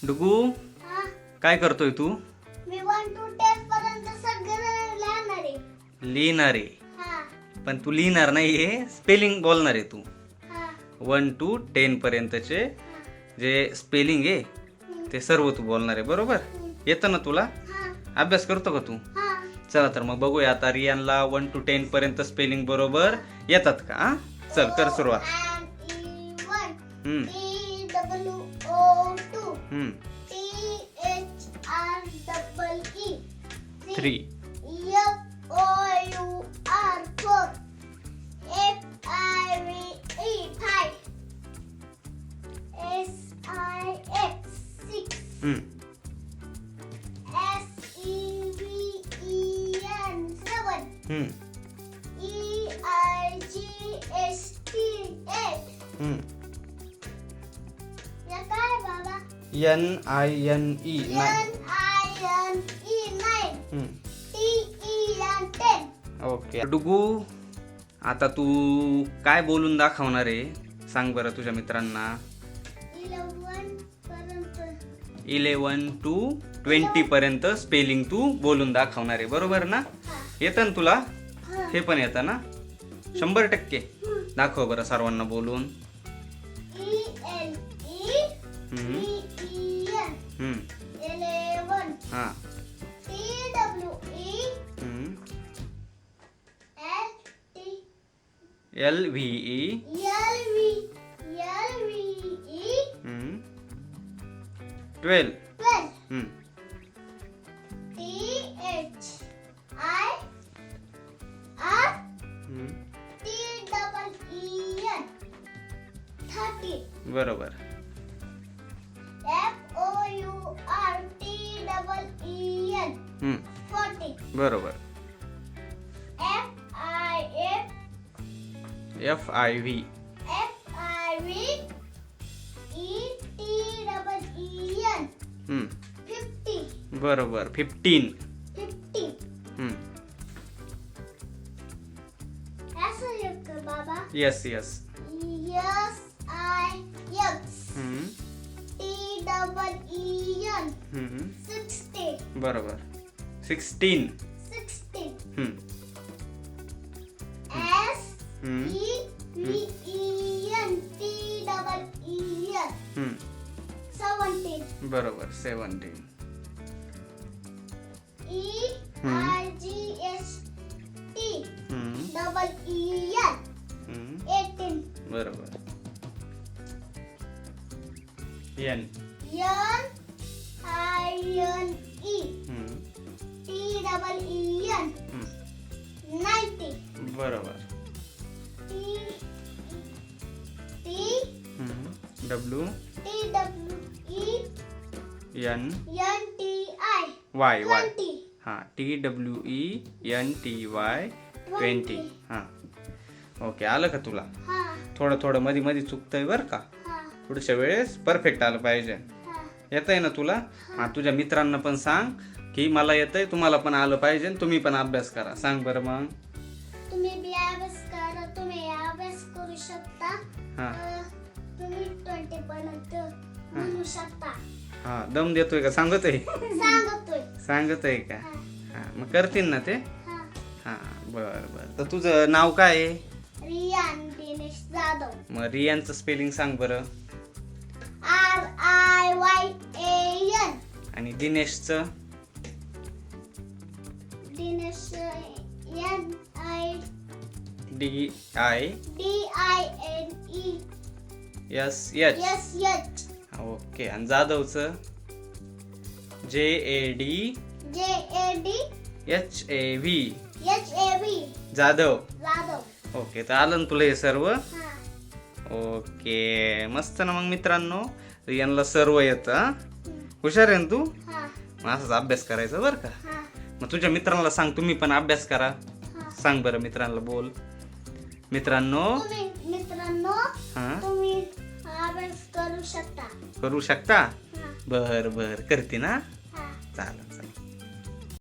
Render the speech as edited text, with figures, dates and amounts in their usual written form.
डुगू हा काय करतोय तू? मी 1 to 10 पर्यंत सगळं लिहिणार आहे. लिहिणार आहे, हा पण तू लिहिणार नाहीये, स्पेलिंग बोलणार आहे तू. हा 1 to 10 पर्यंतचे जे स्पेलिंग आहे ते सर्व तू बोलणार आहे, बरोबर? येतं ना तुला? हा अभ्यास करतो का तू? हा चला तर मग बघूया आता रियानला 1 to 10 पर्यंत स्पेलिंग बरोबर येतात का? हा? चल कर सुरुवात. E1 हम्म TWO2 हम्म THREE 3 FOUR 4 FIVE 5 SIX 6 हम्म SEVEN 7 हम्म EIGST 8 हम्म या काय बाबा NINE NINE 9 हम्म TEN 10 ओके डुगू, आता तू काय बोलून दाखवणार आहे सांग बरं तुझ्या मित्रांना. 11 पर्यंत 11 to 20 पर्यंत स्पेलिंग तू बोलून दाखवणार आहे, बरोबर ना? येतं ना तुला? हा हे पण येतं ना? 100% दाखव बरं सर्वांना बोलून. ELEVEN हम्म 11 हा TWE हम्म LVE LVE हम्म 12 12 हम्म THIR हम्म TEEN 30 बरोबर. FOURTEEN हम्म 40 बरोबर. FIV FIV FIVETEEN हम्म 50 बरोबर. 15 50 हम्म असं एक बाबा यस यस SIX हम्म TEEN हम्म 60 बरोबर. 16 60 हम्म हम्म SEVEN TEEN हम्म 17 बरोबर. 17 EIGST हम्म EEN हम्म 18 बरोबर. N NINE हम्म TEEN हम्म 90 बरोबर. T हम्म W TWE N NTI Y Y 20 हां TWENTY 20 हां ओके. आलं का तुला? हा थोडं थोडं मध्ये मध्ये चुकतंय बरं का? हा पुढच्या वेळेस परफेक्ट आलं पाहिजे. हा येतंय ना तुला? हां तुझ्या मित्रांना पण सांग की मला येतंय, तुम्हाला पण आलं पाहिजे, तुम्ही पण अभ्यास करा. सांग बरं मग. तुम्ही बी अभ्यास करा, तुम्ही अभ्यास करू शकता. हां तुम्ही 20 पर्यंत म्हणू शकता. हां दम देतोय का? सांगतोय सांगतोय सांगतोय का? हा हां मग करतील ना ते? हा हां बरं बरं. तर तुझं नाव काय आहे? रियान दिनेश जाधव मग रियानचं स्पेलिंग सांग बरं. RIYAN आणि दिनेशचं? Dinesh DINESH NIDINESH okay. आणि जाधवचं? JADHAV JADHAV Jadhav. Jadhav okay. तर आलं ना तुला हे सर्व? हा ओके मस्त ना. मग मित्रांनो रियानला सर्व येतं हा? हुशार आहे ना तू? हा मग असाच अभ्यास करायचा बरं का? हा मग तुझ्या मित्रांना सांग तुम्ही पण अभ्यास करा. हा सांग बरं मित्रांना बोल. मित्रांनो तुम्ही मित्रांनो हां तुम्ही अभ्यास करू शकता. करू शकता? हा बर बर करते ना. हा चालेल.